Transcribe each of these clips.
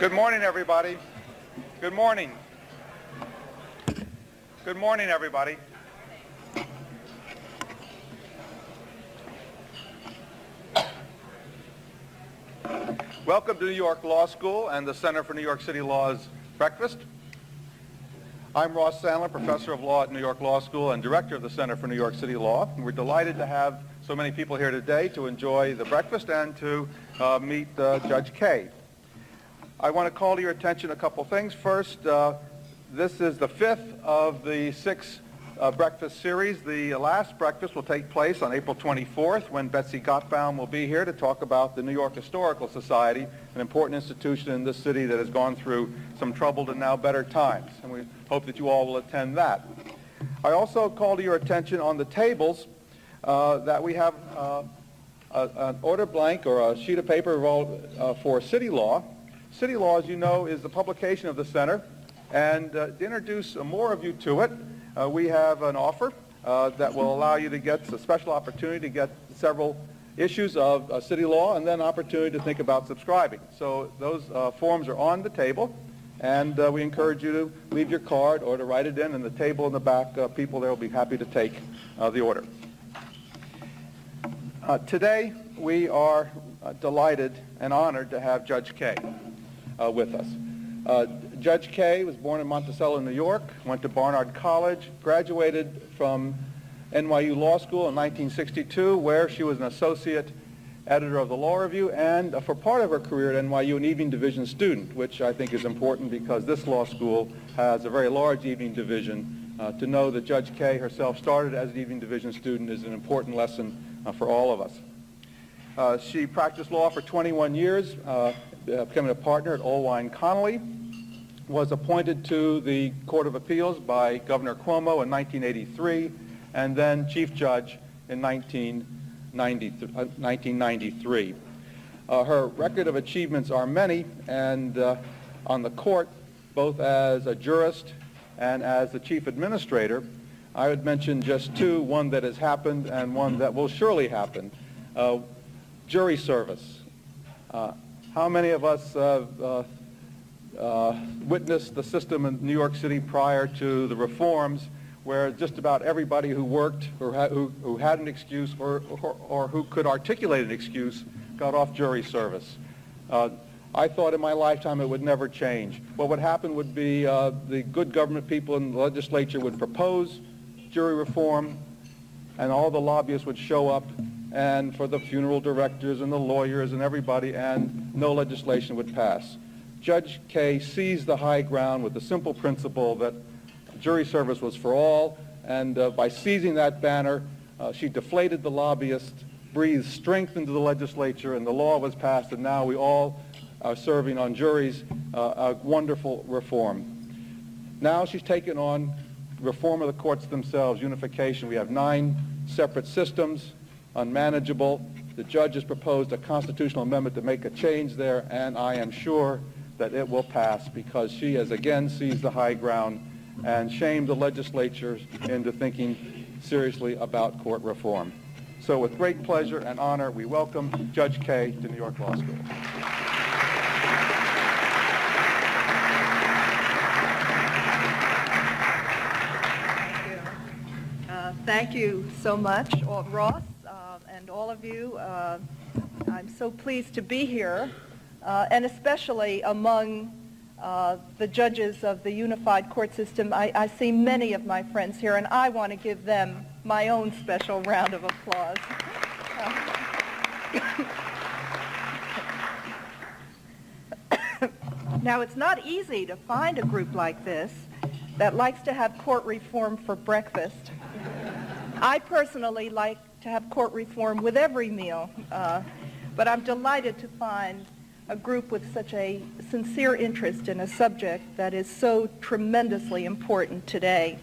Good morning, everybody. Good morning. Good morning, everybody. Welcome to New York Law School and the Center for New York City Law's breakfast. I'm Ross Sandler, Professor of Law at New York Law School and Director of the Center for New York City Law. And we're delighted to have so many people here today to enjoy the breakfast and to meet Judge Kaye. I want to call to your attention a couple things. First, this is the fifth of the six breakfast series. The last breakfast will take place on April 24th when Betsy Gottbaum will be here to talk about the New York Historical Society, an important institution in this city that has gone through some troubled and now better times. And we hope that you all will attend that. I also call to your attention on the tables that we have an order blank or a sheet of paper for City Law. City Law, as you know, is the publication of the Center. And to introduce more of you to it, we have an offer that will allow you to get a special opportunity to get several issues of City Law and then an opportunity to think about subscribing. So those forms are on the table, and we encourage you to leave your card or to write it in, and the table in the back, people there will be happy to take the order. Today, we are delighted and honored to have Judge Kaye with us. Judge Kaye was born in Monticello, New York, went to Barnard College, graduated from NYU Law School in 1962, where she was an associate editor of the Law Review, and for part of her career at NYU, an evening division student, which I think is important because this law school has a very large evening division. To know that Judge Kaye herself started as an evening division student is an important lesson for all of us. She practiced law for 21 years, becoming a partner at Allwine Connolly, was appointed to the Court of Appeals by Governor Cuomo in 1983, and then Chief Judge in 1993. Her record of achievements are many, and on the court, both as a jurist and as the Chief Administrator, I would mention just two, one that has happened and one that will surely happen. Jury service. How many of us witnessed the system in New York City prior to the reforms where just about everybody who worked or who had an excuse or who could articulate an excuse got off jury service? I thought in my lifetime it would never change. What would happen would be the good government people in the legislature would propose jury reform, and all the lobbyists would show up, and for the funeral directors and the lawyers and everybody, and no legislation would pass. Judge Kaye seized the high ground with the simple principle that jury service was for all, and by seizing that banner, she deflated the lobbyists, breathed strength into the legislature, and the law was passed, and now we all are serving on juries, a wonderful reform. Now she's taken on reform of the courts themselves, unification. We have 9 separate systems, unmanageable. The judge has proposed a constitutional amendment to make a change there, and I am sure that it will pass because she has again seized the high ground and shamed the legislatures into thinking seriously about court reform. So with great pleasure and honor, we welcome Judge Kaye to New York Law School. Thank you so much, Ross, and all of you. I'm so pleased to be here, and especially among the judges of the unified court system. I see many of my friends here, and I want to give them my own special round of applause. Now, it's not easy to find a group like this that likes to have court reform for breakfast. I personally like to have court reform with every meal, but I'm delighted to find a group with such a sincere interest in a subject that is so tremendously important today.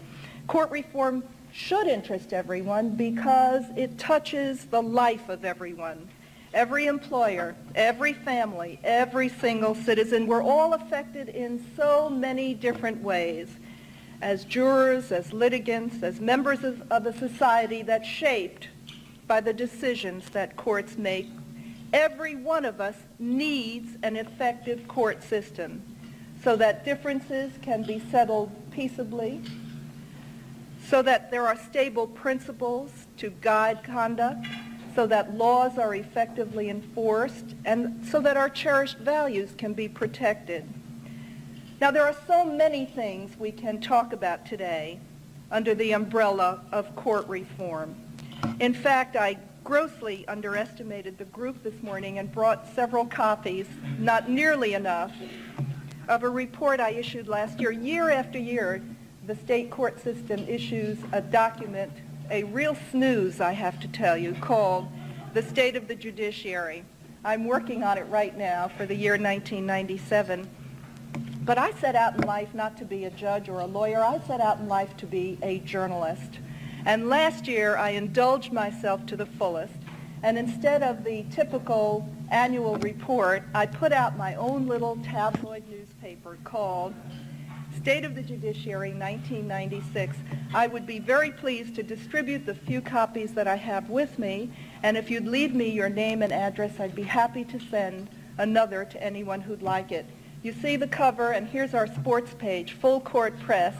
Court reform should interest everyone because it touches the life of everyone. Every employer, every family, every single citizen, we're all affected in so many different ways. As jurors, as litigants, as members of a society that's shaped by the decisions that courts make Every one of us needs an effective court system so that differences can be settled peaceably, so that there are stable principles to guide conduct, so that laws are effectively enforced, and so that our cherished values can be protected. Now, there are so many things we can talk about today under the umbrella of court reform. In fact, I grossly underestimated the group this morning and brought several copies, not nearly enough, of a report I issued last year. Year after year, the state court system issues a document, a real snooze, I have to tell you, called The State of the Judiciary. I'm working on it right now for the year 1997. But I set out in life not to be a judge or a lawyer. I set out in life to be a journalist. And last year, I indulged myself to the fullest. And instead of the typical annual report, I put out my own little tabloid newspaper called State of the Judiciary, 1996. I would be very pleased to distribute the few copies that I have with me. And if you'd leave me your name and address, I'd be happy to send another to anyone who'd like it. You see the cover, and here's our sports page, full court press.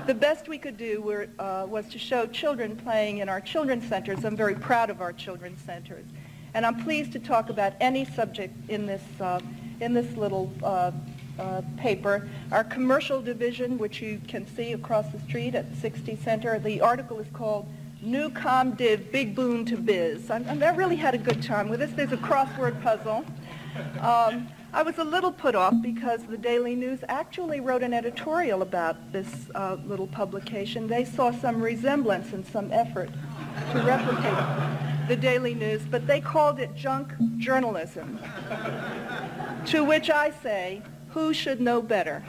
The best we could do was to show children playing in our children's centers. I'm very proud of our children's centers. And I'm pleased to talk about any subject in this little paper. Our commercial division, which you can see across the street at 60 Center, the article is called New ComDiv Big Boon to Biz. I really had a good time with this. There's a crossword puzzle. I was a little put off because the Daily News actually wrote an editorial about this little publication. They saw some resemblance and some effort to replicate the Daily News, but they called it junk journalism, to which I say, who should know better?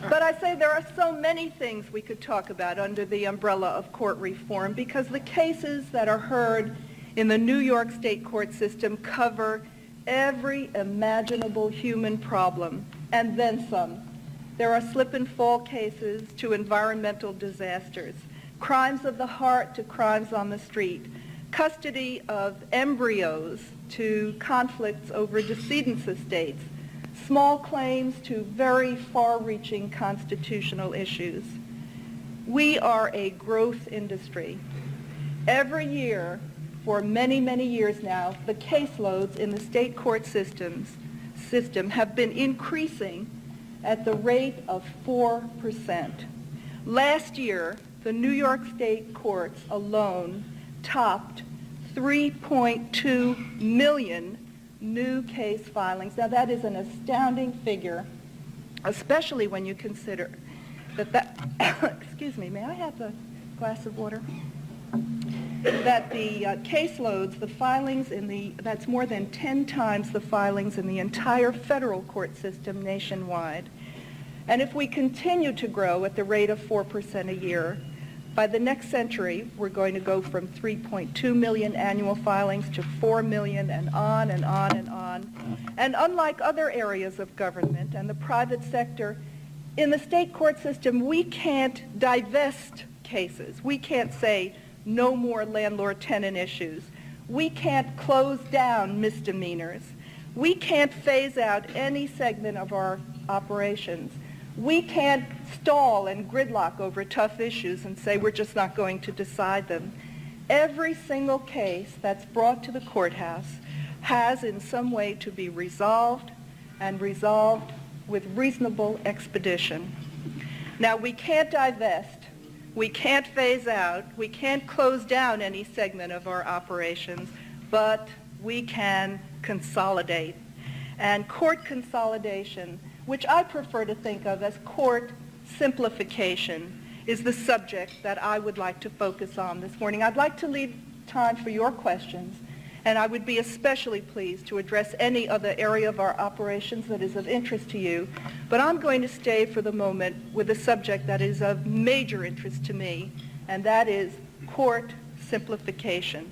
But I say there are so many things we could talk about under the umbrella of court reform because the cases that are heard in the New York State court system cover every imaginable human problem, and then some. There are slip and fall cases to environmental disasters, crimes of the heart to crimes on the street, custody of embryos to conflicts over decedents' estates, small claims to very far-reaching constitutional issues. We are a growth industry. Every year, for many, many years now, the caseloads in the state court system have been increasing at the rate of 4%. Last year, the New York State courts alone topped 3.2 million new case filings. Now that is an astounding figure, especially when you consider that excuse me, may I have a glass of water? That the caseloads, the filings that's more than 10 times the filings in the entire federal court system nationwide. And if we continue to grow at the rate of 4% a year, by the next century, we're going to go from 3.2 million annual filings to 4 million and on and on and on. And unlike other areas of government and the private sector, in the state court system, we can't divest cases. We can't say, no more landlord-tenant issues. We can't close down misdemeanors. We can't phase out any segment of our operations. We can't stall and gridlock over tough issues and say we're just not going to decide them. Every single case that's brought to the courthouse has in some way to be resolved and resolved with reasonable expedition. Now, we can't divest. We can't phase out, we can't close down any segment of our operations, but we can consolidate. And court consolidation, which I prefer to think of as court simplification, is the subject that I would like to focus on this morning. I'd like to leave time for your questions, and I would be especially pleased to address any other area of our operations that is of interest to you. But I'm going to stay for the moment with a subject that is of major interest to me, and that is court simplification.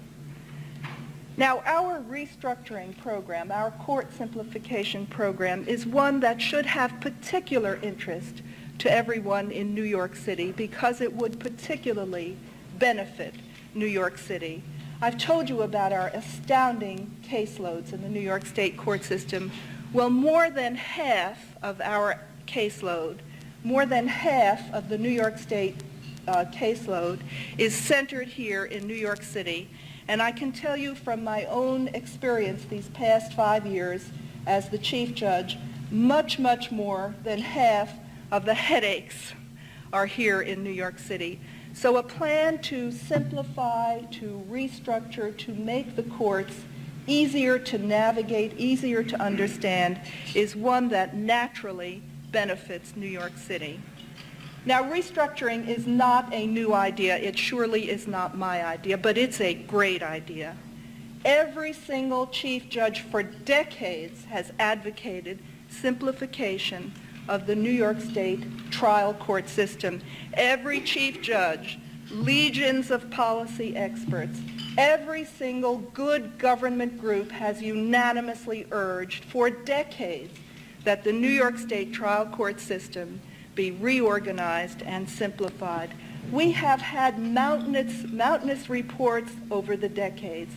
Now, our restructuring program, our court simplification program, is one that should have particular interest to everyone in New York City because it would particularly benefit New York City. I've told you about our astounding caseloads in the New York State court system. Well, more than half of our caseload, more than half of the New York State caseload is centered here in New York City. And I can tell you from my own experience these past 5 years as the chief judge, much, much more than half of the headaches are here in New York City. So a plan to simplify, to restructure, to make the courts easier to navigate, easier to understand, is one that naturally benefits New York City. Now, restructuring is not a new idea. It surely is not my idea, but it's a great idea. Every single chief judge for decades has advocated simplification of the New York State trial court system. Every chief judge, legions of policy experts, every single good government group has unanimously urged for decades that the New York State trial court system be reorganized and simplified. We have had mountainous reports over the decades,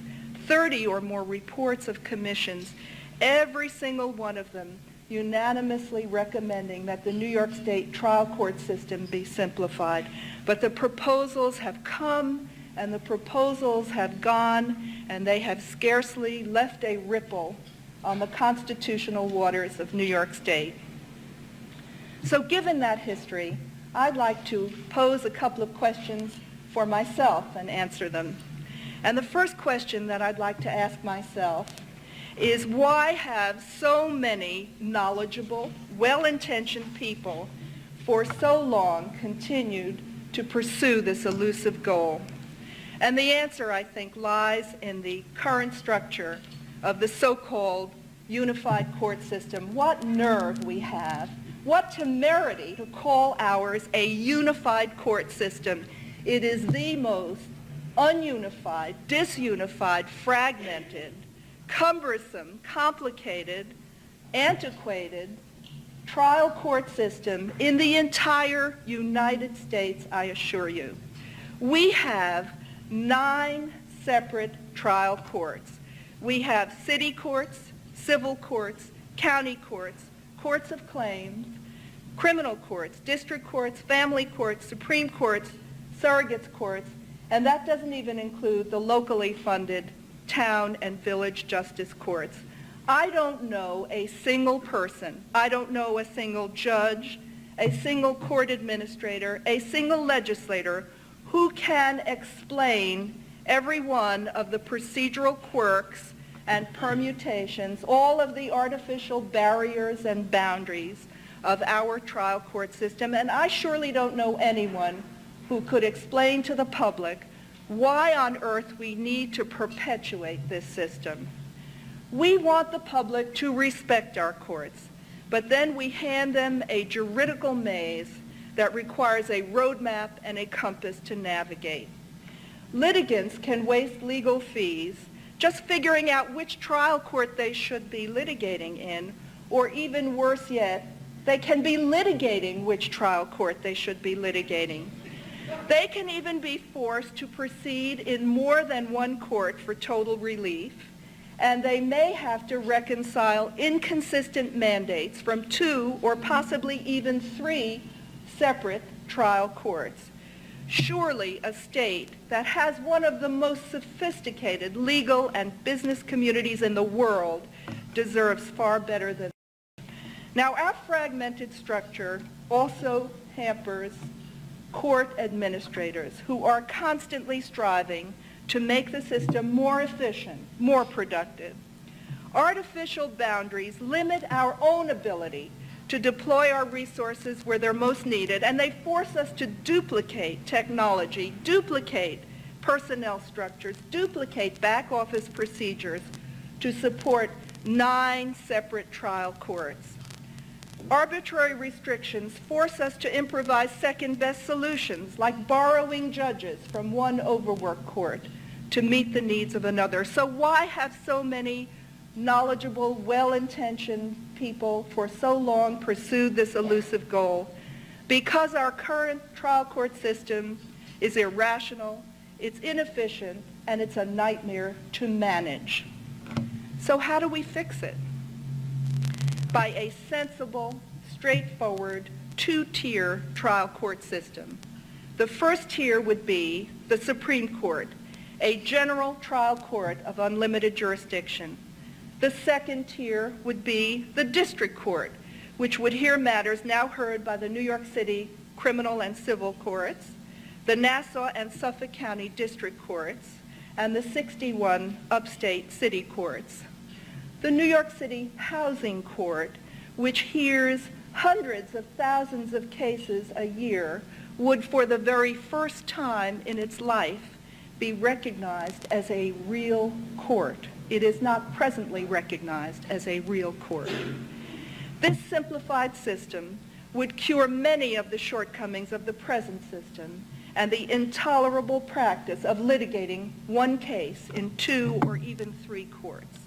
30 or more reports of commissions, every single one of them unanimously recommending that the New York State trial court system be simplified. But the proposals have come and the proposals have gone, and they have scarcely left a ripple on the constitutional waters of New York State. So given that history, I'd like to pose a couple of questions for myself and answer them. And the first question that I'd like to ask myself is, why have so many knowledgeable, well-intentioned people for so long continued to pursue this elusive goal? And the answer, I think, lies in the current structure of the so-called unified court system. What nerve we have, what temerity to call ours a unified court system. It is the most ununified, disunified, fragmented, cumbersome, complicated, antiquated trial court system in the entire United States, I assure you. We have 9 separate trial courts. We have city courts, civil courts, county courts, courts of claims, criminal courts, district courts, family courts, Supreme Courts, surrogates courts, and that doesn't even include the locally funded town and village justice courts. I don't know a single person, I don't know a single judge, a single court administrator, a single legislator who can explain every one of the procedural quirks and permutations, all of the artificial barriers and boundaries of our trial court system. And I surely don't know anyone who could explain to the public why on earth we need to perpetuate this system. We want the public to respect our courts, but then we hand them a juridical maze that requires a roadmap and a compass to navigate. Litigants can waste legal fees just figuring out which trial court they should be litigating in, or even worse yet, they can be litigating which trial court they should be litigating. They can even be forced to proceed in more than one court for total relief, and they may have to reconcile inconsistent mandates from 2 or possibly even 3 separate trial courts. Surely a state that has one of the most sophisticated legal and business communities in the world deserves far better than that. Now, our fragmented structure also hampers court administrators who are constantly striving to make the system more efficient, more productive. Artificial boundaries limit our own ability to deploy our resources where they're most needed, and they force us to duplicate technology, duplicate personnel structures, duplicate back office procedures to support 9 separate trial courts. Arbitrary restrictions force us to improvise second-best solutions, like borrowing judges from one overworked court to meet the needs of another. So why have so many knowledgeable, well-intentioned people for so long pursued this elusive goal? Because our current trial court system is irrational, it's inefficient, and it's a nightmare to manage. So how do we fix it? By a sensible, straightforward, two-tier trial court system. The first tier would be the Supreme Court, a general trial court of unlimited jurisdiction. The second tier would be the District Court, which would hear matters now heard by the New York City criminal and civil courts, the Nassau and Suffolk County District Courts, and the 61 upstate city courts. The New York City Housing Court, which hears hundreds of thousands of cases a year, would for the very first time in its life be recognized as a real court. It is not presently recognized as a real court. This simplified system would cure many of the shortcomings of the present system and the intolerable practice of litigating one case in 2 or even 3 courts.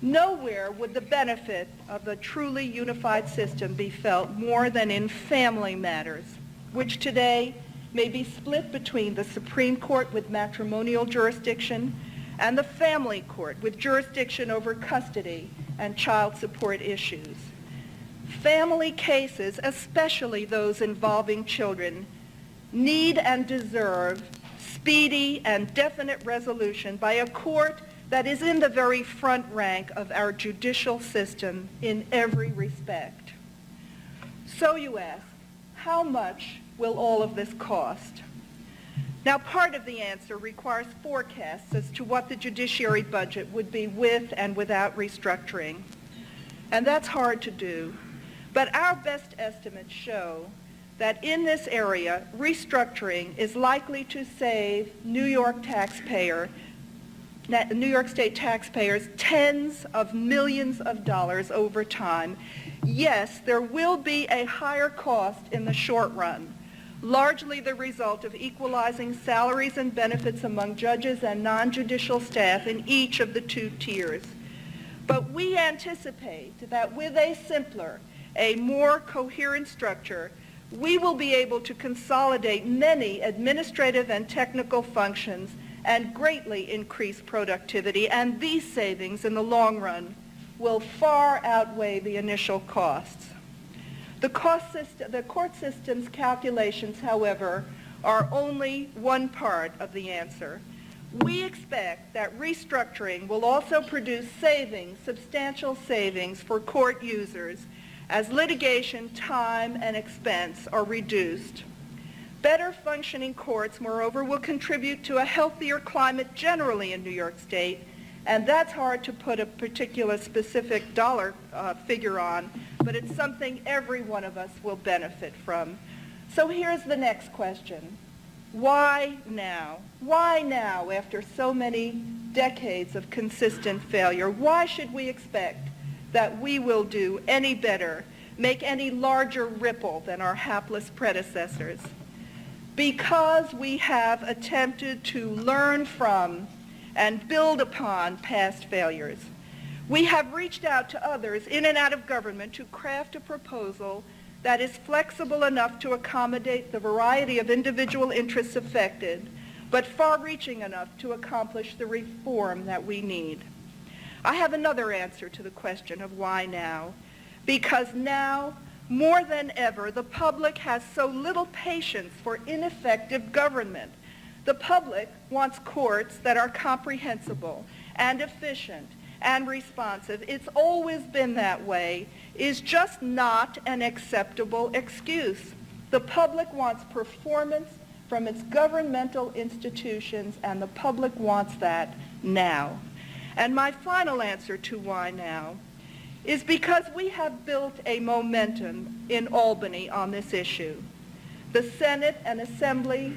Nowhere would the benefit of the truly unified system be felt more than in family matters, which today may be split between the Supreme Court with matrimonial jurisdiction and the Family Court with jurisdiction over custody and child support issues. Family cases, especially those involving children, need and deserve speedy and definite resolution by a court that is in the very front rank of our judicial system in every respect. So you ask, how much will all of this cost? Now, part of the answer requires forecasts as to what the judiciary budget would be with and without restructuring. And that's hard to do. But our best estimates show that in this area, restructuring is likely to save New York State taxpayers tens of millions of dollars over time. Yes, there will be a higher cost in the short run, largely the result of equalizing salaries and benefits among judges and non-judicial staff in each of the 2 tiers. But we anticipate that with a simpler, a more coherent structure, we will be able to consolidate many administrative and technical functions and greatly increase productivity, and these savings in the long run will far outweigh the initial costs. The court system's calculations, however, are only one part of the answer. We expect that restructuring will also produce savings, substantial savings for court users as litigation time and expense are reduced. Better functioning courts, moreover, will contribute to a healthier climate generally in New York State, and that's hard to put a particular specific dollar figure on, but it's something every one of us will benefit from. So here's the next question. Why now? Why now after so many decades of consistent failure? Why should we expect that we will do any better, make any larger ripple than our hapless predecessors? Because we have attempted to learn from and build upon past failures. We have reached out to others in and out of government to craft a proposal that is flexible enough to accommodate the variety of individual interests affected, but far-reaching enough to accomplish the reform that we need. I have another answer to the question of why now. Because now, more than ever, the public has so little patience for ineffective government. The public wants courts that are comprehensible and efficient and responsive. It's always been that way, is just not an acceptable excuse. The public wants performance from its governmental institutions, and the public wants that now. And my final answer to why now is because we have built a momentum in Albany on this issue. The Senate and Assembly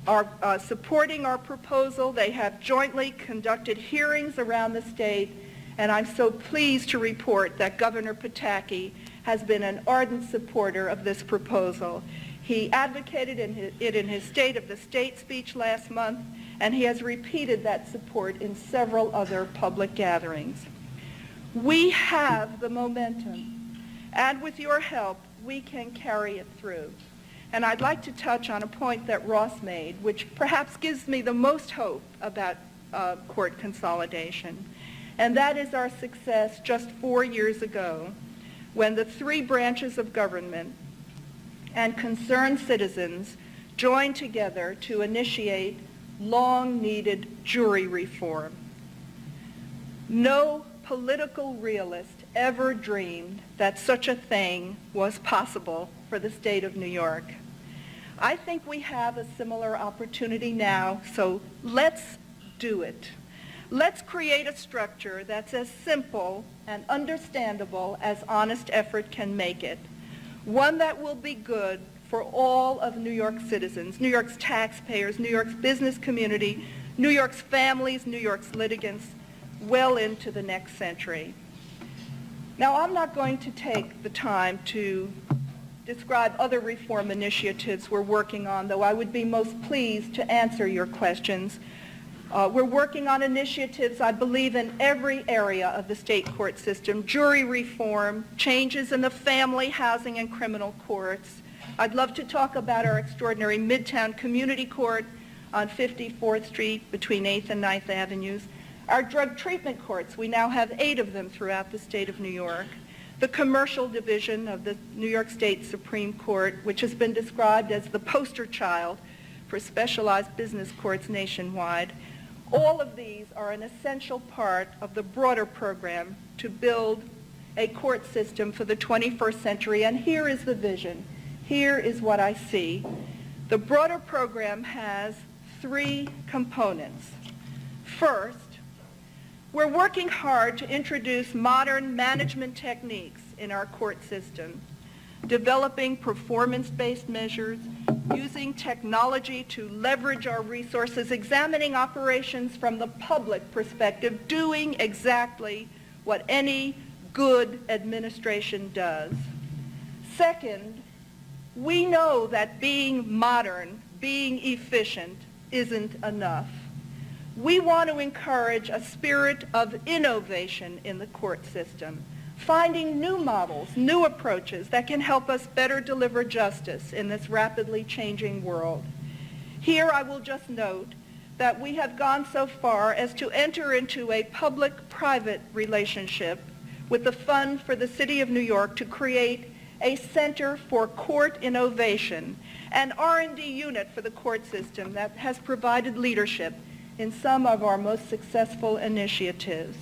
are supporting our proposal. They have jointly conducted hearings around the state, and I'm so pleased to report that Governor Pataki has been an ardent supporter of this proposal. He advocated it in his State of the State speech last month, and he has repeated that support in several other public gatherings. We have the momentum, and with your help, we can carry it through. And I'd like to touch on a point that Ross made, which perhaps gives me the most hope about court consolidation. And that is our success just 4 years ago when the three branches of government and concerned citizens joined together to initiate long-needed jury reform. No political realist ever dreamed that such a thing was possible for the state of New York. I think we have a similar opportunity now, so let's do it. Let's create a structure that's as simple and understandable as honest effort can make it. One that will be good for all of New York's citizens, New York's taxpayers, New York's business community, New York's families, New York's litigants, well into the next century. Now, I'm not going to take the time to describe other reform initiatives we're working on, though I would be most pleased to answer your questions. We're working on initiatives, I believe, in every area of the state court system: jury reform, changes in the family, housing, and criminal courts. I'd love to talk about our extraordinary Midtown Community Court on 54th Street between 8th and 9th Avenues. Our drug treatment courts, we now have 8 of them throughout the state of New York. The commercial division of the New York State Supreme Court, which has been described as the poster child for specialized business courts nationwide. All of these are an essential part of the broader program to build a court system for the 21st century, and here is the vision. Here is what I see. The broader program has 3 components. First, we're working hard to introduce modern management techniques in our court system, developing performance-based measures, using technology to leverage our resources, examining operations from the public perspective, doing exactly what any good administration does. Second, we know that being modern, being efficient, isn't enough. We want to encourage a spirit of innovation in the court system, finding new models, new approaches that can help us better deliver justice in this rapidly changing world. Here I will just note that we have gone so far as to enter into a public-private relationship with the Fund for the City of New York to create a Center for Court Innovation, an R&D unit for the court system that has provided leadership in some of our most successful initiatives.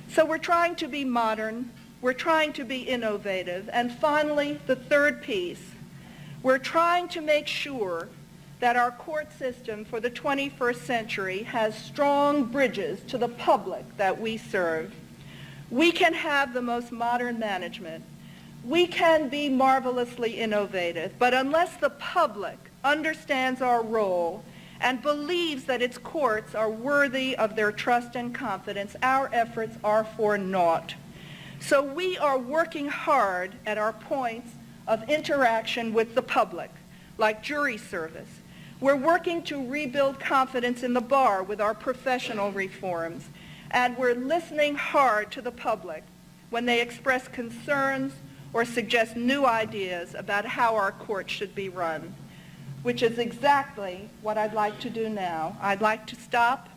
So we're trying to be modern, we're trying to be innovative, and finally, the third piece, we're trying to make sure that our court system for the 21st century has strong bridges to the public that we serve. We can have the most modern management. We can be marvelously innovative, but unless the public understands our role and believes that its courts are worthy of their trust and confidence, our efforts are for naught. So we are working hard at our points of interaction with the public, like jury service. We're working to rebuild confidence in the bar with our professional reforms, and we're listening hard to the public when they express concerns or suggest new ideas about how our courts should be run, which is exactly what I'd like to do now. I'd like to stop,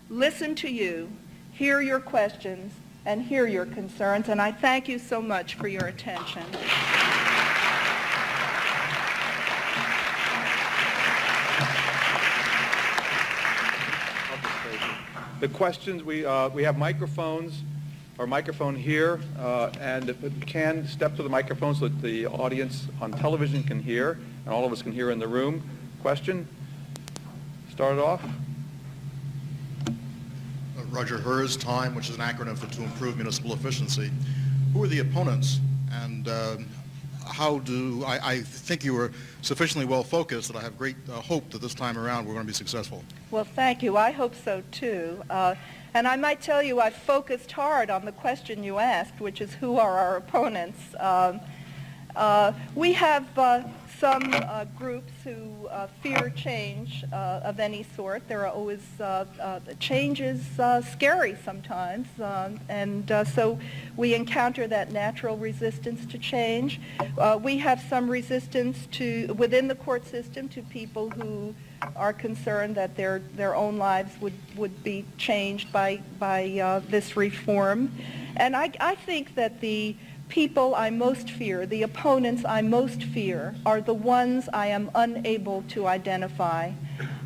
listen to you, hear your questions, and hear your concerns, and I thank you so much for your attention. The questions, we have microphones, our microphone here, and if you can, step to the microphone so that the audience on television can hear, and all of us can hear in the room. Question? Start it off. Roger HERS, TIME, which is an acronym for To Improve Municipal Efficiency. Who are the opponents, and how do I think you were sufficiently well focused that I have great hope that this time around we're going to be successful. Well, thank you. I hope so too. And I might tell you I've focused hard on the question you asked, which is who are our opponents. We have some groups who fear change of any sort. There are always change is scary sometimes, and so we encounter that natural resistance to change. We have some resistance within the court system to people who are concerned that their own lives would be changed by this reform. And I think that the people I most fear, the opponents I most fear, are the ones I am unable to identify.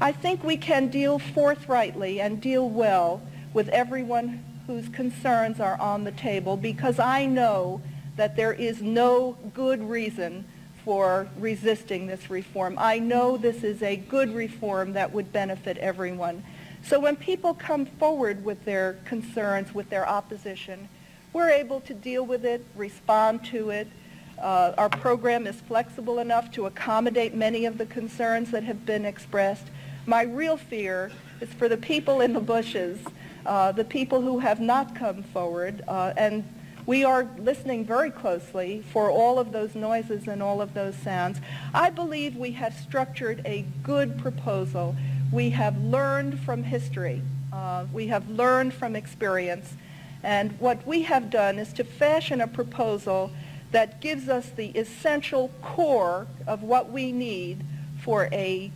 I think we can deal forthrightly and deal well with everyone whose concerns are on the table, because I know that there is no good reason for resisting this reform. I know this is a good reform that would benefit everyone. So when people come forward with their concerns, with their opposition, we're able to deal with it, respond to it. Our program is flexible enough to accommodate many of the concerns that have been expressed. My real fear is for the people in the bushes, the people who have not come forward, and we are listening very closely for all of those noises and all of those sounds. I believe we have structured a good proposal. We have learned from history. We have learned from experience. And what we have done is to fashion a proposal that gives us the essential core of what we need for a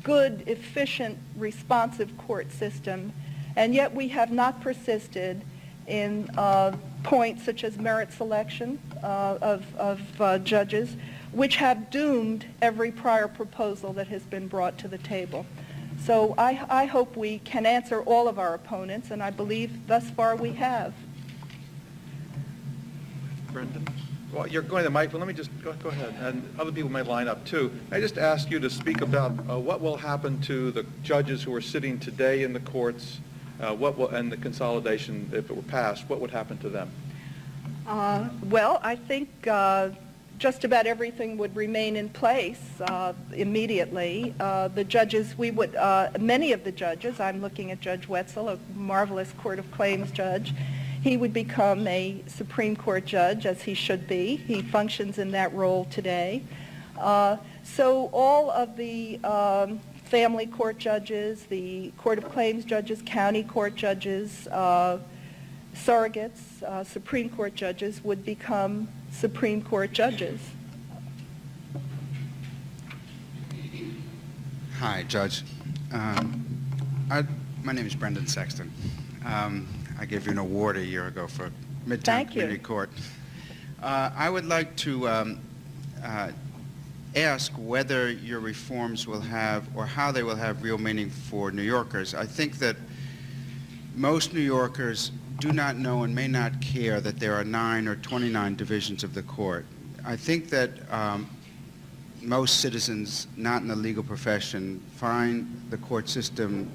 good, efficient, responsive court system. And yet we have not persisted in points such as merit selection of judges, which have doomed every prior proposal that has been brought to the table. So I hope we can answer all of our opponents, and I believe thus far we have. Brendan? Well, you're going to the mic, but let me just go ahead, and other people may line up too. I just ask you to speak about what will happen to the judges who are sitting today in the courts, and the consolidation, if it were passed, what would happen to them? Well, I think just about everything would remain in place immediately. The judges, many of the judges, I'm looking at Judge Wetzel, a marvelous Court of Claims judge, he would become a Supreme Court judge, as he should be. He functions in that role today. So all of the family court judges, the Court of Claims judges, county court judges, surrogates, Supreme Court judges would become Supreme Court judges. Hi, Judge. My name is Brendan Sexton. I gave you an award a year ago for Midtown Thank you. Community Court. I would like to ask whether your reforms will have, or how they will have, real meaning for New Yorkers. I think that most New Yorkers do not know and may not care that there are 9 or 29 divisions of the court. I think that most citizens not in the legal profession find the court system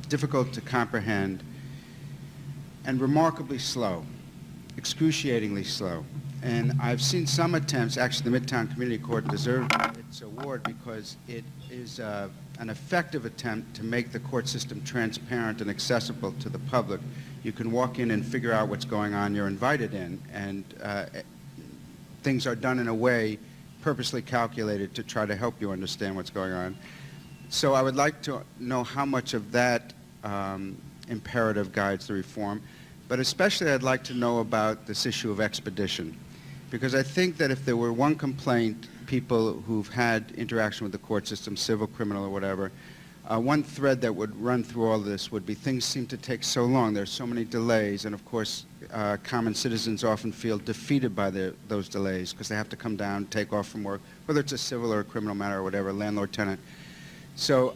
difficult to comprehend and remarkably slow, excruciatingly slow. And I've seen some attempts, actually the Midtown Community Court deserved its award because it is an effective attempt to make the court system transparent and accessible to the public. You can walk in and figure out what's going on, you're invited in, and things are done in a way purposely calculated to try to help you understand what's going on. So I would like to know how much of that imperative guides the reform, but especially I'd like to know about this issue of expedition, because I think that if there were one complaint, people who've had interaction with the court system, civil, criminal, or whatever, one thread that would run through all of this would be things seem to take so long, there's so many delays, and of course common citizens often feel defeated by those delays because they have to come down, take off from work, whether it's a civil or a criminal matter or whatever, landlord-tenant. So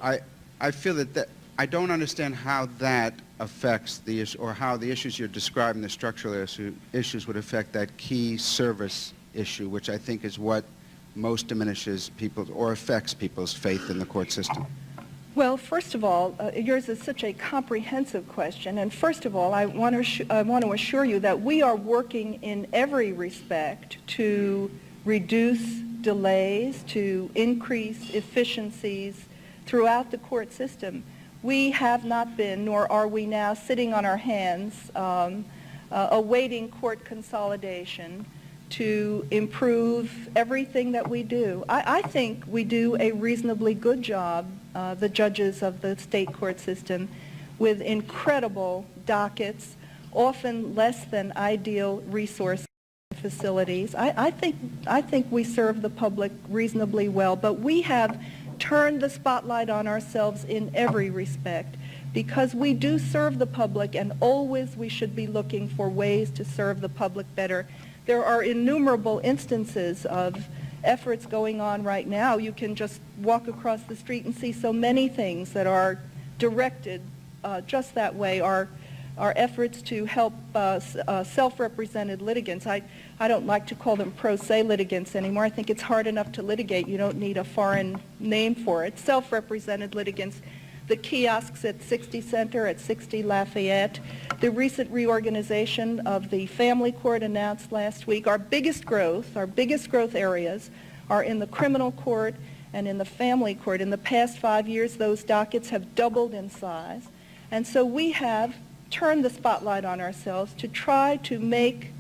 I feel that I don't understand how that affects the issue, or how the issues you're describing, the structural issues, would affect that key service issue, which I think is what most diminishes people or affects people's faith in the court system. Well, first of all, yours is such a comprehensive question, and first of all, I want to assure you that we are working in every respect to reduce delays, to increase efficiencies throughout the court system. We have not been, nor are we now, sitting on our hands awaiting court consolidation to improve everything that we do. I think we do a reasonably good job, the judges of the state court system, with incredible dockets, often less than ideal resource facilities. I think we serve the public reasonably well, but we have turned the spotlight on ourselves in every respect because we do serve the public, and always we should be looking for ways to serve the public better. There are innumerable instances of efforts going on right now. You can just walk across the street and see so many things that are directed just that way. Our efforts to help self-represented litigants. I don't like to call them pro se litigants anymore. I think it's hard enough to litigate. You don't need a foreign name for it. Self-represented litigants. The kiosks at 60 Center, at 60 Lafayette, the recent reorganization of the family court announced last week. Our biggest growth areas are in the criminal court and in the family court. In the past 5 years, those dockets have doubled in size. And so we have turned the spotlight on ourselves to try to make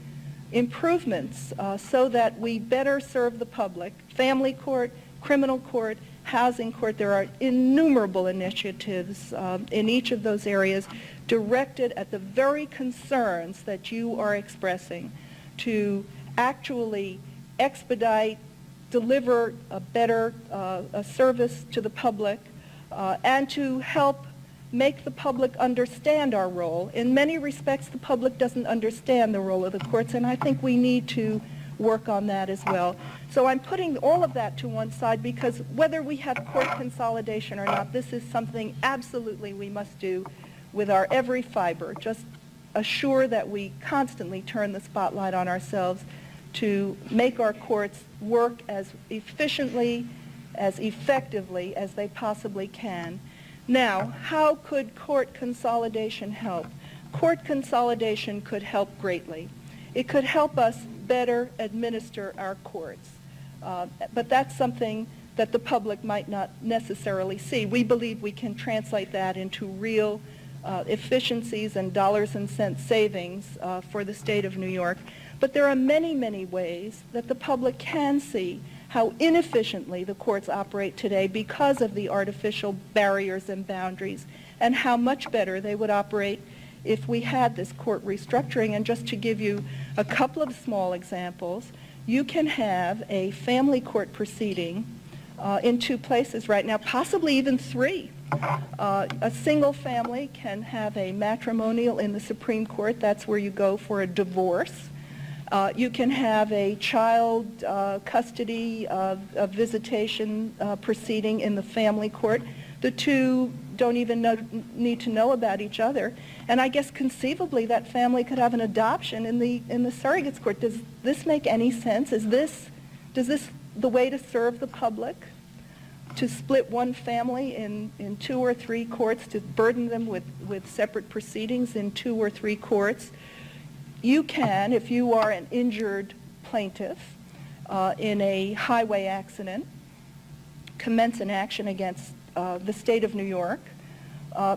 improvements so that we better serve the public. Family court, criminal court, housing court, there are innumerable initiatives in each of those areas directed at the very concerns that you are expressing to actually expedite, deliver a better a service to the public, and to help make the public understand our role. In many respects, the public doesn't understand the role of the courts, and I think we need to work on that as well. So I'm putting all of that to one side because whether we have court consolidation or not, this is something absolutely we must do with our every fiber. Just assure that we constantly turn the spotlight on ourselves to make our courts work as efficiently, as effectively as they possibly can. Now, how could court consolidation help? Court consolidation could help greatly. It could help us better administer our courts. But that's something that the public might not necessarily see. We believe we can translate that into real efficiencies and dollars and cents savings for the state of New York. But there are many, many ways that the public can see how inefficiently the courts operate today because of the artificial barriers and boundaries, and how much better they would operate if we had this court restructuring. And just to give you a couple of small examples, you can have a family court proceeding in two places right now, possibly even three. A single family can have a matrimonial in the Supreme Court. That's where you go for a divorce. You can have a child custody visitation proceeding in the family court. The two don't even need to know about each other. And I guess conceivably that family could have an adoption in the surrogates court. Does this make any sense? Does this the way to serve the public? To split one family in two or three courts, to burden them with separate proceedings in two or three courts? You can, if you are an injured plaintiff in a highway accident, commence an action against the state of New York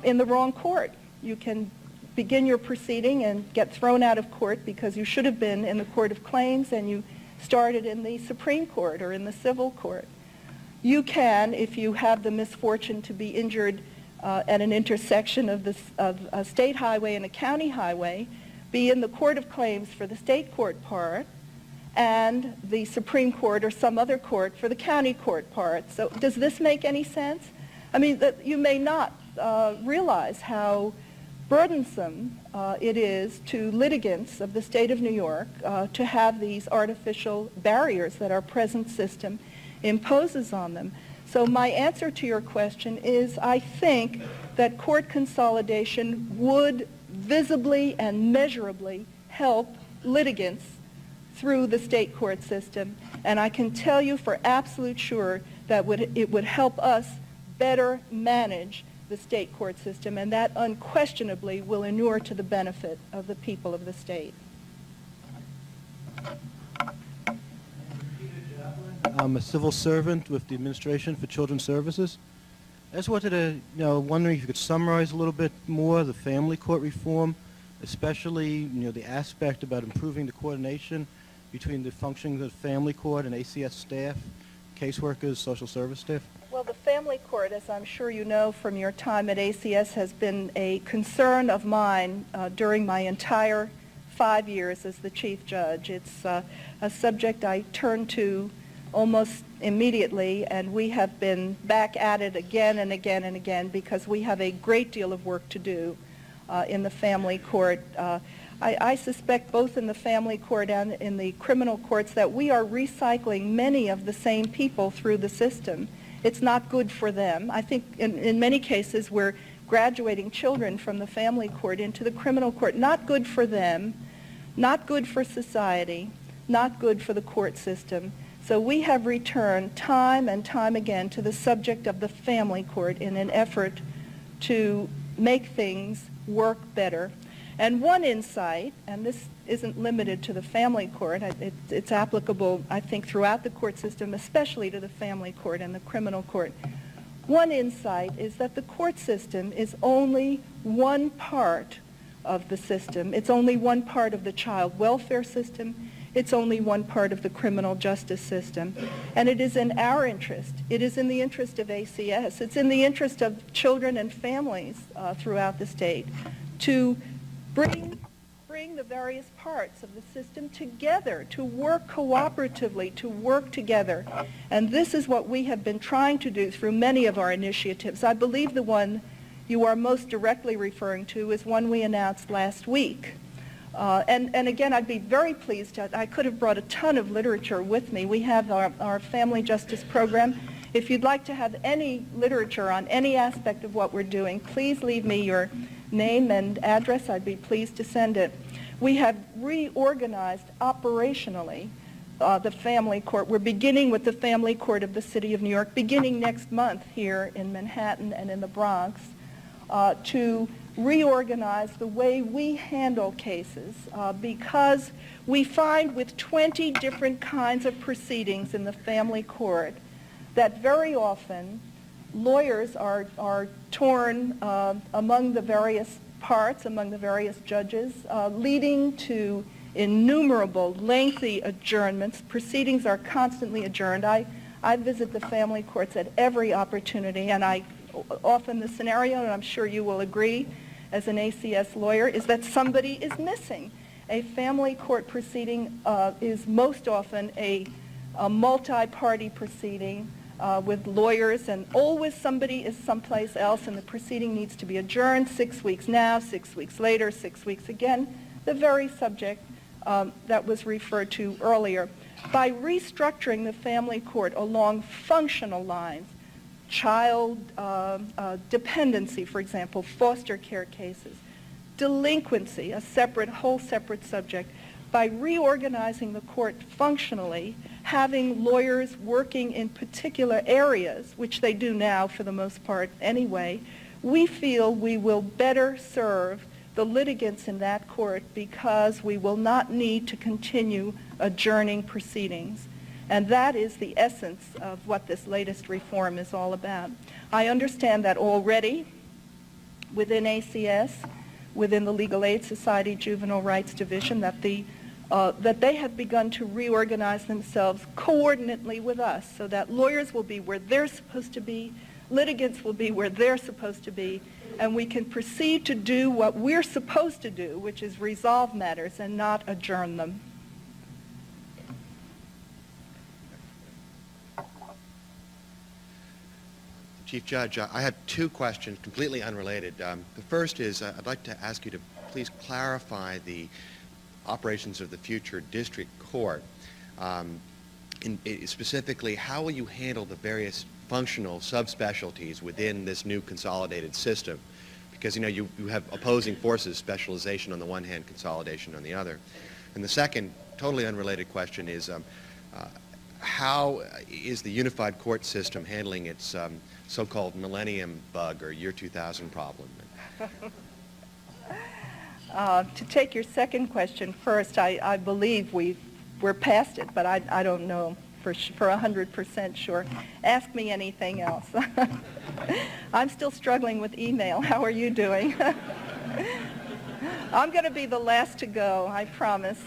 in the wrong court. You can begin your proceeding and get thrown out of court because you should have been in the Court of Claims and you started in the Supreme Court or in the civil court. You can, if you have the misfortune to be injured at an intersection of a state highway and a county highway, be in the Court of Claims for the state court part and the Supreme Court or some other court for the county court part. So does this make any sense? I mean, you may not realize how burdensome it is to litigants of the state of New York to have these artificial barriers that our present system imposes on them. So my answer to your question is I think that court consolidation would visibly and measurably help litigants through the state court system. And I can tell you for absolute sure that it would help us better manage the state court system, and that unquestionably will inure to the benefit of the people of the state. I'm a civil servant with the Administration for Children's Services. I just wanted to, wondering if you could summarize a little bit more the family court reform, especially, the aspect about improving the coordination between the functioning of the family court and ACS staff, caseworkers, social service staff? Well, the family court, as I'm sure you know from your time at ACS, has been a concern of mine during my entire 5 years as the chief judge. It's a subject I turn to almost immediately, and we have been back at it again and again and again because we have a great deal of work to do in the family court. I suspect both in the family court and in the criminal courts that we are recycling many of the same people through the system. It's not good for them. I think in many cases we're graduating children from the family court into the criminal court. Not good for them, not good for society, not good for the court system. So we have returned time and time again to the subject of the family court in an effort to make things work better. And one insight, and this isn't limited to the family court, it's applicable, I think, throughout the court system, especially to the family court and the criminal court. One insight is that the court system is only one part of the system. It's only one part of the child welfare system. It's only one part of the criminal justice system. And it is in our interest. It is in the interest of ACS. It's in the interest of children and families throughout the state to bring the various parts of the system together, to work cooperatively, to work together. And this is what we have been trying to do through many of our initiatives. I believe the one you are most directly referring to is one we announced last week. And again, I'd be very pleased. I could have brought a ton of literature with me. We have our family justice program. If you'd like to have any literature on any aspect of what we're doing, please leave me your name and address. I'd be pleased to send it. We have reorganized operationally the family court. We're beginning with the family court of the City of New York, beginning next month here in Manhattan and in the Bronx, to reorganize the way we handle cases because we find with 20 different kinds of proceedings in the family court that very often lawyers are torn among the various parts, among the various judges, leading to innumerable lengthy adjournments. Proceedings are constantly adjourned. I visit the family courts at every opportunity, and often the scenario, and I'm sure you will agree as an ACS lawyer, is that somebody is missing. A family court proceeding is most often a multi-party proceeding with lawyers, and always somebody is someplace else, and the proceeding needs to be adjourned 6 weeks now, 6 weeks later, 6 weeks again, the very subject that was referred to earlier. By restructuring the family court along functional lines, child dependency, for example, foster care cases, delinquency, a whole separate subject, by reorganizing the court functionally, having lawyers working in particular areas, which they do now for the most part anyway, we feel we will better serve the litigants in that court because we will not need to continue adjourning proceedings. And that is the essence of what this latest reform is all about. I understand that already within ACS, within the Legal Aid Society Juvenile Rights Division, that they have begun to reorganize themselves coordinately with us so that lawyers will be where they're supposed to be, litigants will be where they're supposed to be, and we can proceed to do what we're supposed to do, which is resolve matters and not adjourn them. Chief Judge, I have two questions completely unrelated. The first is I'd like to ask you to please clarify the operations of the future district court. Specifically, how will you handle the various functional subspecialties within this new consolidated system? Because, you have opposing forces, specialization on the one hand, consolidation on the other. And the second, totally unrelated question is how is the unified court system handling its so-called millennium bug or year 2000 problem? To take your second question first, I believe we're past it, but I don't know for 100% sure. Ask me anything else. I'm still struggling with email. How are you doing? I'm going to be the last to go, I promise.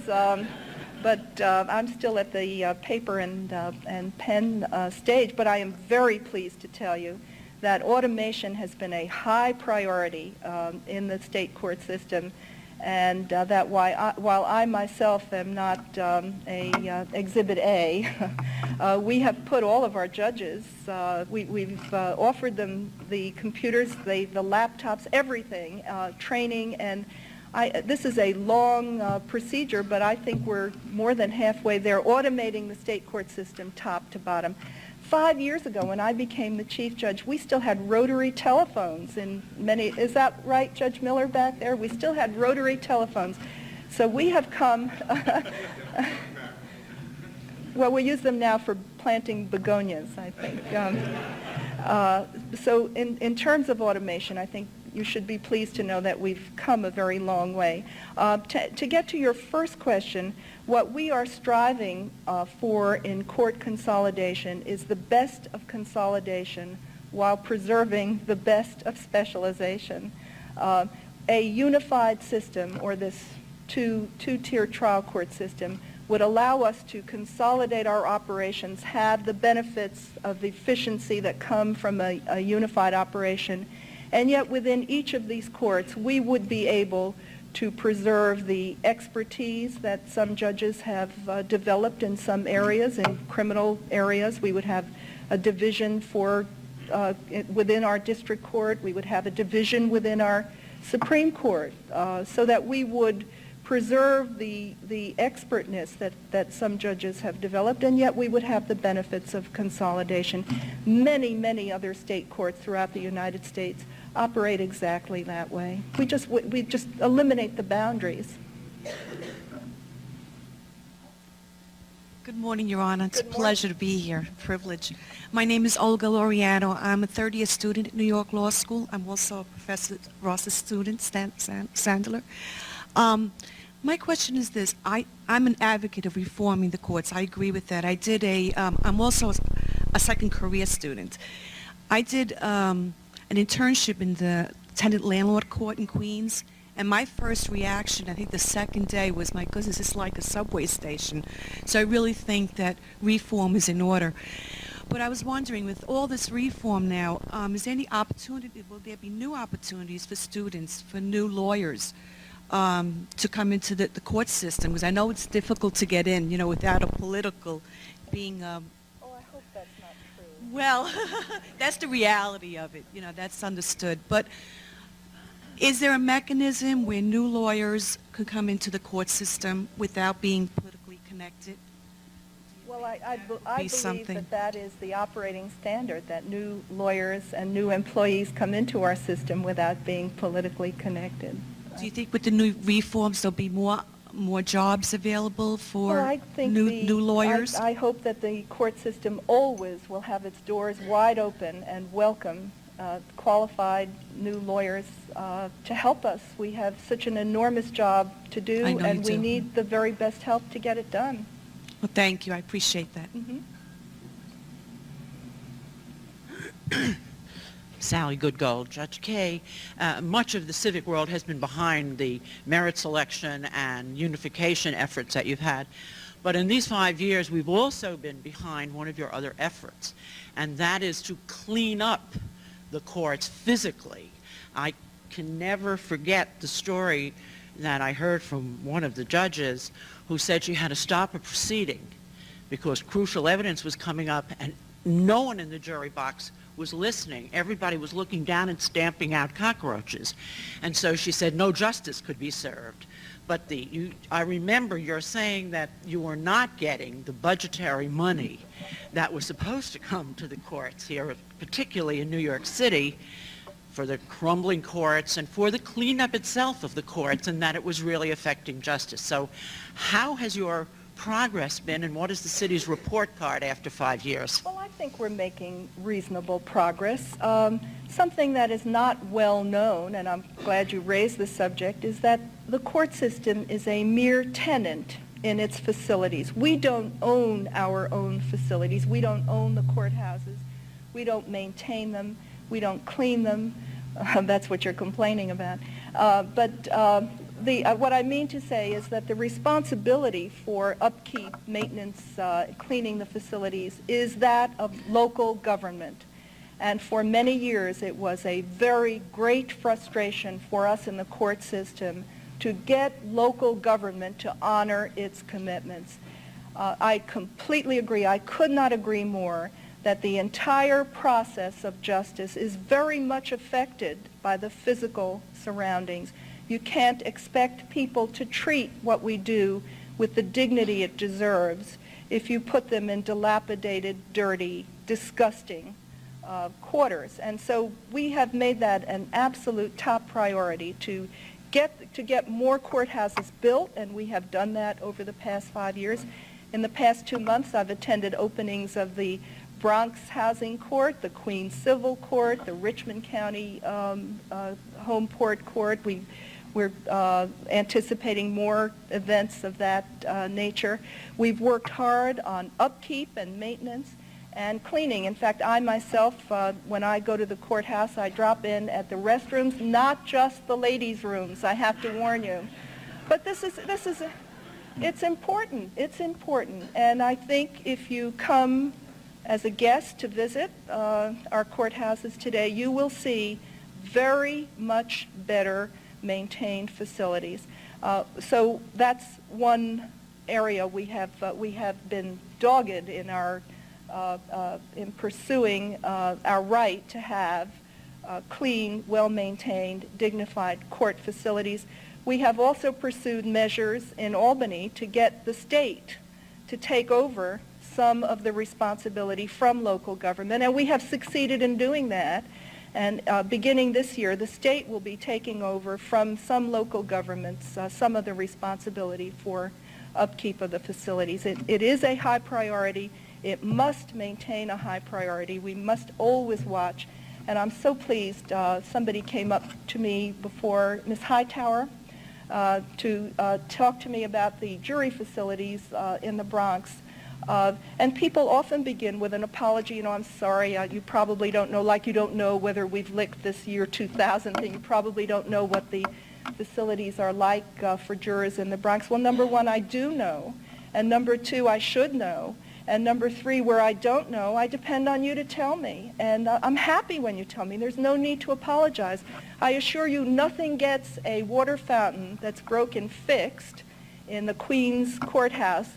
but I'm still at the paper and pen stage. But I am very pleased to tell you that automation has been a high priority in the state court system, and that while I myself am not Exhibit A, we have put all of our judges, we've offered them the computers, the laptops, everything, training, and this is a long procedure, but I think we're more than halfway there, automating the state court system top to bottom. 5 years ago, when I became the chief judge, we still had rotary telephones in many, is that right, Judge Miller, back there? We still had rotary telephones. So we have come, well, we use them now for planting begonias, I think. So in terms of automation, I think you should be pleased to know that we've come a very long way. To get to your first question, what we are striving for in court consolidation is the best of consolidation while preserving the best of specialization. A unified system, or this two-tier trial court system, would allow us to consolidate our operations, have the benefits of efficiency that come from a unified operation, and yet within each of these courts we would be able to preserve the expertise that some judges have developed in some areas. In criminal areas, we would have a division within our district court. We would have a division within our Supreme Court, so that we would preserve the expertness that some judges have developed, and yet we would have the benefits of consolidation. Many, many other state courts throughout the United States operate exactly that way. We just eliminate the boundaries. Good morning, Your Honor. It's a pleasure to be here. Privilege. My name is Olga Laureano. I'm a third-year student at New York Law School. I'm also a Professor Ross's student, Sandler. My question is this. I'm an advocate of reforming the courts. I agree with that. I'm also a second career student. I did an internship in the tenant landlord court in Queens, and my first reaction, I think the second day, was, my goodness, it's like a subway station. So I really think that reform is in order. But I was wondering, with all this reform now, is there any opportunity, will there be new opportunities for students, for new lawyers, to come into the court system? Because I know it's difficult to get in, without a political being... Oh, I hope that's not true. Well, that's the reality of it. That's understood. But is there a mechanism where new lawyers could come into the court system without being politically connected? Well, I believe that is the operating standard, that new lawyers and new employees come into our system without being politically connected. Do you think with the new reforms there'll be more jobs available for new lawyers? I hope that the court system always will have its doors wide open and welcome qualified new lawyers to help us. We have such an enormous job to do, and we need the very best help to get it done. Well, thank you. I appreciate that. Mm-hmm. Sally Goodgold, Judge Kaye. Much of the civic world has been behind the merit selection and unification efforts that you've had. But in these 5 years, we've also been behind one of your other efforts, and that is to clean up the courts physically. I can never forget the story that I heard from one of the judges who said she had to stop a proceeding because crucial evidence was coming up and no one in the jury box was listening. Everybody was looking down and stamping out cockroaches. And so she said no justice could be served. But I remember you're saying that you were not getting the budgetary money that was supposed to come to the courts here, particularly in New York City, for the crumbling courts and for the cleanup itself of the courts, and that it was really affecting justice. So how has your progress been, and what is the city's report card after 5 years? Well, I think we're making reasonable progress. Something that is not well known, and I'm glad you raised the subject, is that the court system is a mere tenant in its facilities. We don't own our own facilities. We don't own the courthouses. We don't maintain them. We don't clean them. That's what you're complaining about. But what I mean to say is that the responsibility for upkeep, maintenance, cleaning the facilities is that of local government. And for many years, it was a very great frustration for us in the court system to get local government to honor its commitments. I completely agree. I could not agree more that the entire process of justice is very much affected by the physical surroundings. You can't expect people to treat what we do with the dignity it deserves if you put them in dilapidated, dirty, disgusting quarters. And so we have made that an absolute top priority to get more courthouses built, and we have done that over the past 5 years. In the past 2 months, I've attended openings of the Bronx Housing Court, the Queens Civil Court, the Richmond County Home Port Court. We're anticipating more events of that nature. We've worked hard on upkeep and maintenance and cleaning. In fact, I myself, when I go to the courthouse, I drop in at the restrooms, not just the ladies' rooms, I have to warn you. But it's important. It's important. And I think if you come as a guest to visit our courthouses today, you will see very much better maintained facilities. So that's one area we have been dogged in our in pursuing our right to have clean, well-maintained, dignified court facilities. We have also pursued measures in Albany to get the state to take over some of the responsibility from local government, and we have succeeded in doing that. And beginning this year, the state will be taking over from some local governments some of the responsibility for upkeep of the facilities. It is a high priority. It must maintain a high priority. We must always watch. And I'm so pleased somebody came up to me before, Ms. Hightower, to talk to me about the jury facilities in the Bronx. And people often begin with an apology. I'm sorry, you probably don't know, like you don't know whether we've licked this year 2000 thing. You probably don't know what the facilities are like for jurors in the Bronx. Well, number one, I do know. And number two, I should know. And number three, where I don't know, I depend on you to tell me. And I'm happy when you tell me. There's no need to apologize. I assure you, nothing gets a water fountain that's broken fixed in the Queens Courthouse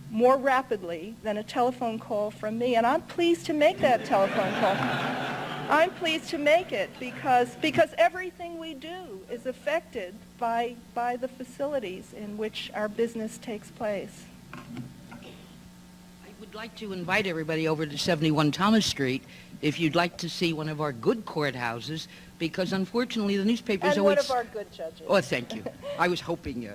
more rapidly than a telephone call from me. And I'm pleased to make that telephone call. I'm pleased to make it because everything we do is affected by the facilities in which our business takes place. I would like to invite everybody over to 71 Thomas Street if you'd like to see one of our good courthouses, because unfortunately the newspapers And always... one of our good judges. Oh, thank you. I was hoping,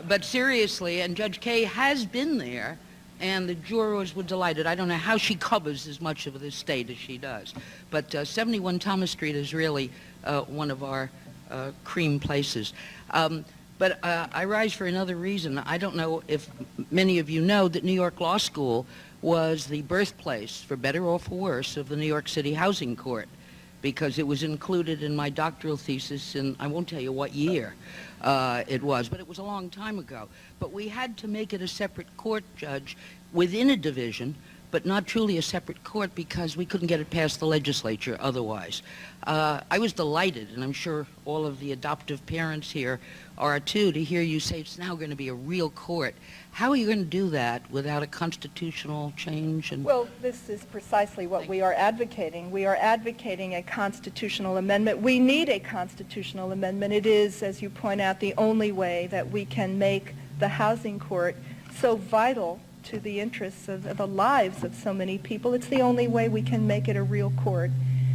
But seriously, and Judge Kaye has been there, and the jurors were delighted. I don't know how she covers as much of the state as she does. But 71 Thomas Street is really one of our cream places. But I rise for another reason. I don't know if many of you know that New York Law School was the birthplace, for better or for worse, of the New York City Housing Court, because it was included in my doctoral thesis in, I won't tell you what year it was, but it was a long time ago. But we had to make it a separate court, Judge, within a division, but not truly a separate court because we couldn't get it past the legislature otherwise. I was delighted, and I'm sure all of the adoptive parents here are too, to hear you say it's now going to be a real court. How are you going to do that without a constitutional change? Well, this is precisely what we are advocating. We are advocating a constitutional amendment. We need a constitutional amendment. It is, as you point out, the only way that we can make the housing court so vital to the interests of the lives of so many people. It's the only way we can make it a real court.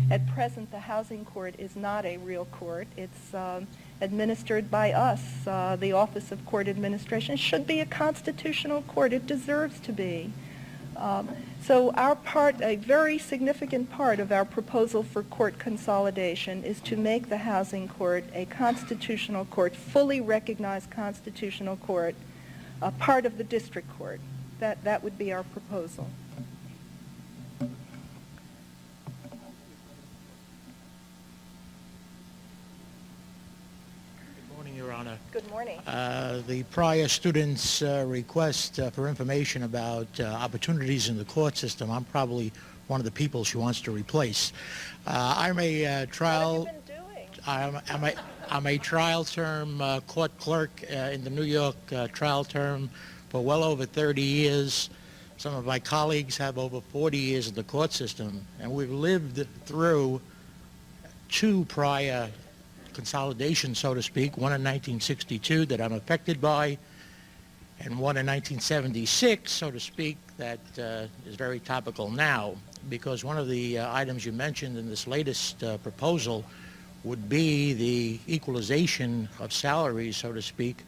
At present, the housing court is not a real court. It's administered by us, the Office of Court Administration. It should be a constitutional court. It deserves to be. So our part, a very significant part of our proposal for court consolidation is to make the housing court a constitutional court, fully recognized constitutional court, a part of the district court. That would be our proposal. Good morning. The prior student's request for information about opportunities in the court system, I'm probably one of the people she wants to replace. I'm a trial... What have you been doing? I'm a trial term court clerk in the New York trial term for well over 30 years. Some of my colleagues have over 40 years in the court system, and we've lived through two prior consolidations, so to speak, one in 1962 that I'm affected by, and one in 1976, so to speak, that is very topical now, because one of the items you mentioned in this latest proposal would be the equalization of salaries, so to speak,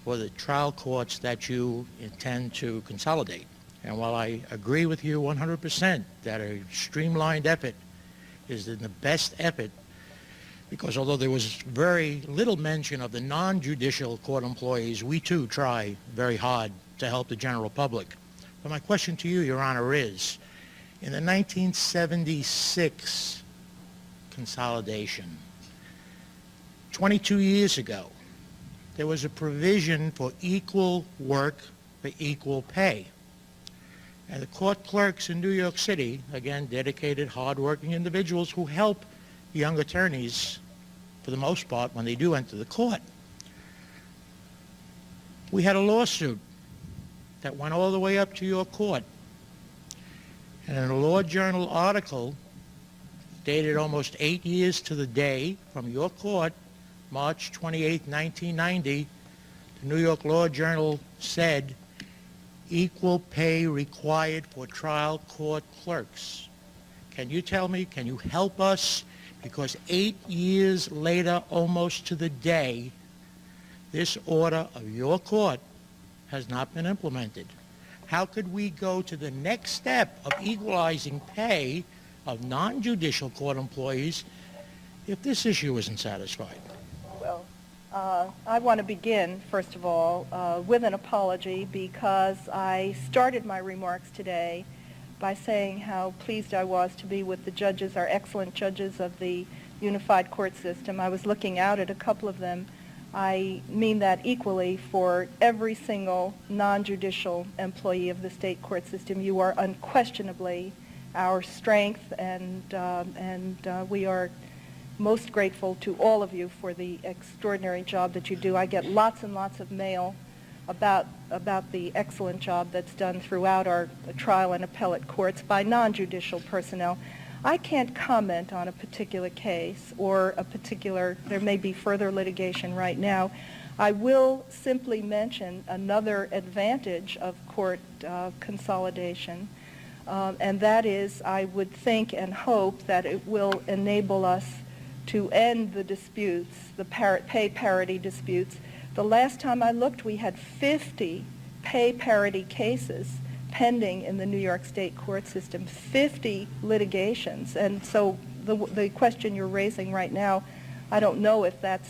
for the trial courts that you intend to consolidate. And while I agree with you 100% that a streamlined effort is the best effort, because although there was very little mention of the non-judicial court employees, we too try very hard to help the general public. But my question to you, Your Honor, is, in the 1976 consolidation, 22 years ago, there was a provision for equal work for equal pay. And the court clerks in New York City, again, dedicated, hardworking individuals who help young attorneys, for the most part, when they do enter the court. We had a lawsuit that went all the way up to your court. And in a Law Journal article dated almost 8 years to the day from your court, March 28, 1990, the New York Law Journal said, equal pay required for trial court clerks. Can you tell me, can you help us? Because 8 years later, almost to the day, this order of your court has not been implemented. How could we go to the next step of equalizing pay of non-judicial court employees if this issue isn't satisfied? Well, I want to begin, first of all, with an apology because I started my remarks today by saying how pleased I was to be with the judges, our excellent judges of the unified court system. I was looking out at a couple of them. I mean that equally for every single non-judicial employee of the state court system. You are unquestionably our strength, and we are most grateful to all of you for the extraordinary job that you do. I get lots and lots of mail about the excellent job that's done throughout our trial and appellate courts by non-judicial personnel. I can't comment on a particular case or there may be further litigation right now. I will simply mention another advantage of court consolidation, and that is I would think and hope that it will enable us to end the disputes, the pay parity disputes. The last time I looked, we had 50 pay parity cases pending in the New York State court system, 50 litigations. And so the question you're raising right now, I don't know if that's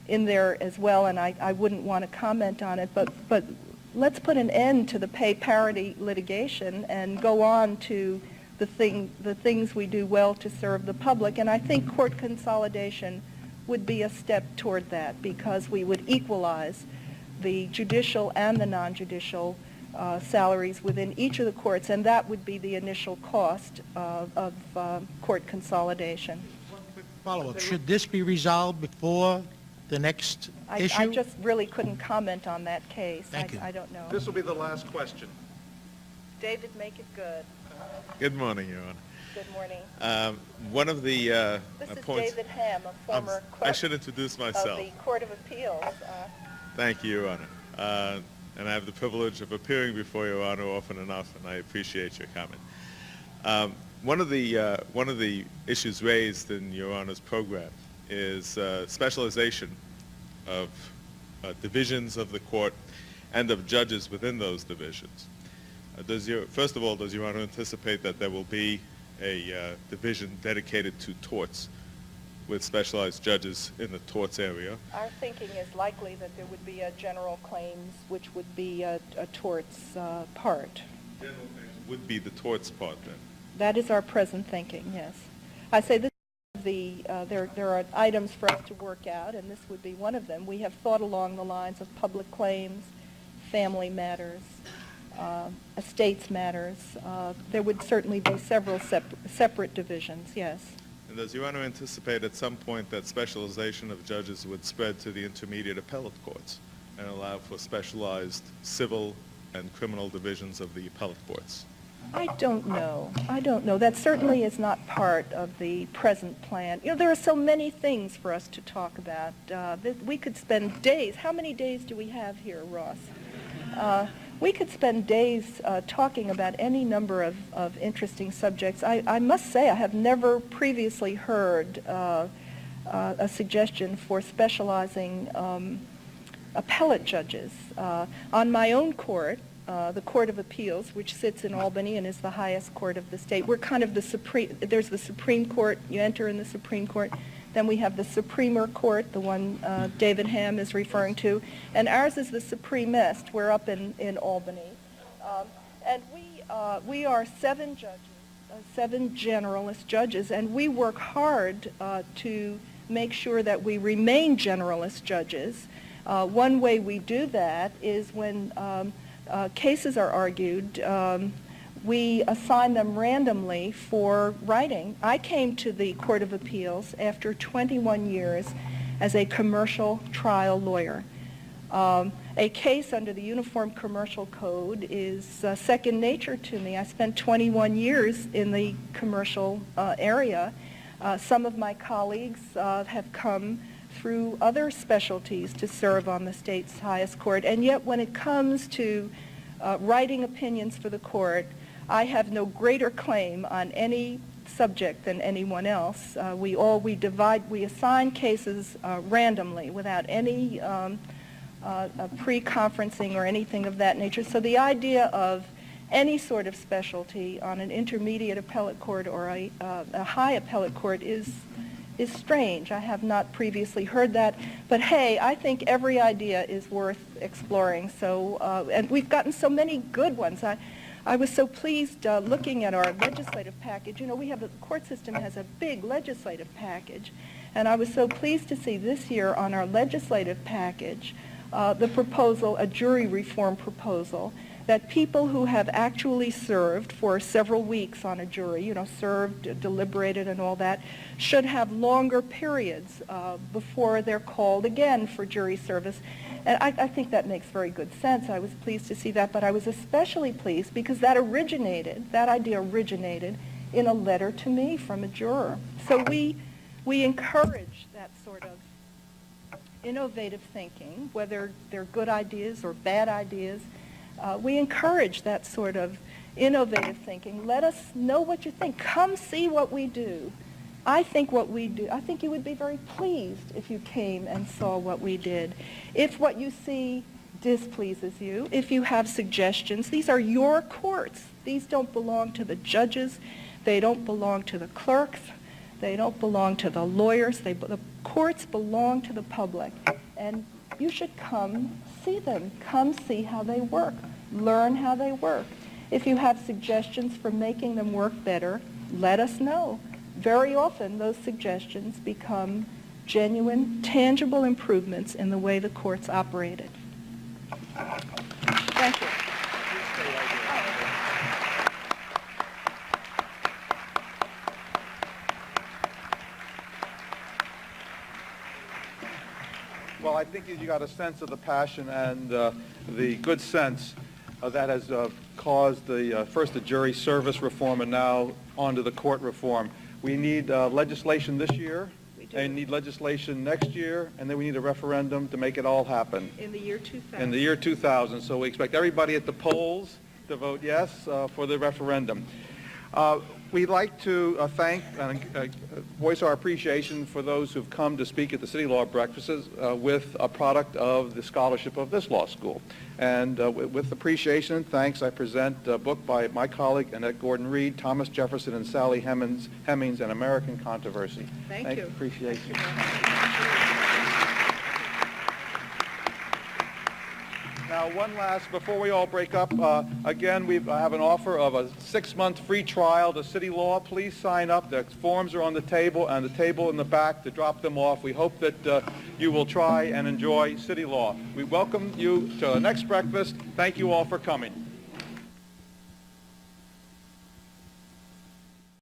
in there as well, and I wouldn't want to comment on it, but let's put an end to the pay parity litigation and go on to the things we do well to serve the public. And I think court consolidation would be a step toward that, because we would equalize the judicial and the non-judicial salaries within each of the courts, and that would be the initial cost of court consolidation. One quick follow-up. Should this be resolved before the next issue? I just really couldn't comment on that case. Thank you. I don't know. This will be the last question. David, make it good. Good morning, Your Honor. Good morning. One of the This is points... David Ham, a former I clerk should introduce of myself. the Court of Appeals. Thank you, Your Honor. And I have the privilege of appearing before Your Honor often enough, and I appreciate your comment. One of the issues raised in Your Honor's program is specialization of divisions of the court and of judges within those divisions. First of all, does Your Honor anticipate that there will be a division dedicated to torts with specialized judges in the torts area? Our thinking is likely that there would be a general claims, which would be a torts part. General claims would be the torts part then? That is our present thinking, yes. I say this is a there are items for us to work out, and this would be one of them. We have thought along the lines of public claims, family matters, estates matters. There would certainly be several separate divisions, yes. And does you want to anticipate at some point that specialization of judges would spread to the intermediate appellate courts and allow for specialized civil and criminal divisions of the appellate courts? I don't know. I don't know. That certainly is not part of the present plan. You know, there are so many things for us to talk about. We could spend days. How many days do we have here, Ross? We could spend days talking about any number of interesting subjects. I must say I have never previously heard a suggestion for specializing appellate judges. On my own court, the Court of Appeals, which sits in Albany and is the highest court of the state. We're kind of the Supreme, there's the Supreme Court, you enter in the Supreme Court, then we have the Supremer Court, the one David Ham is referring to, and ours is the Supremest. We're up in Albany. And we are 7 judges, 7 generalist judges, and we work hard to make sure that we remain generalist judges. One way we do that is when cases are argued, we assign them randomly for writing. I came to the Court of Appeals after 21 years as a commercial trial lawyer. A case under the Uniform Commercial Code is second nature to me. I spent 21 years in the commercial area. Some of my colleagues have come through other specialties to serve on the state's highest court, and yet when it comes to writing opinions for the court, I have no greater claim on any subject than anyone else. We assign cases randomly without any pre-conferencing or anything of that nature. So the idea of any sort of specialty on an intermediate appellate court or a high appellate court is strange. I have not previously heard that. But hey, I think every idea is worth exploring. So, and we've gotten so many good ones. I was so pleased looking at our legislative package. You know, the court system has a big legislative package. And I was so pleased to see this year on our legislative package the proposal, a jury reform proposal, that people who have actually served for several weeks on a jury, you know, served, deliberated and all that, should have longer periods before they're called again for jury service. And I think that makes very good sense. I was pleased to see that, but I was especially pleased because that idea originated in a letter to me from a juror. So we encourage that sort of innovative thinking, whether they're good ideas or bad ideas. We encourage that sort of innovative thinking. Let us know what you think. Come see what we do. I think you would be very pleased if you came and saw what we did. If what you see displeases you, if you have suggestions, these are your courts. These don't belong to the judges. They don't belong to the clerks. They don't belong to the lawyers. The courts belong to the public. And you should come see them. Come see how they work. Learn how they work. If you have suggestions for making them work better, let us know. Very often those suggestions become genuine, tangible improvements in the way the courts operated. Thank you. Well, I think you got a sense of the passion and the good sense that has caused first the jury service reform and now on to the court reform. We need legislation this year, and need legislation next year, and then we need a referendum to make it all happen. In the year 2000. In the year 2000. So we expect everybody at the polls to vote yes for the referendum. We'd like to thank and voice our appreciation for those who've come to speak at the City Law Breakfasts with a product of the scholarship of this law school. And with appreciation and thanks, I present a book by my colleague Annette Gordon-Reed, Thomas Jefferson and Sally Hemings, An American Controversy. Thank you. Appreciate you. Now, one last, before we all break up, again, I have an offer of a 6-month free trial to City Law. Please sign up. The forms are on the table and the table in the back to drop them off. We hope that you will try and enjoy City Law. We welcome you to the next breakfast. Thank you all for coming.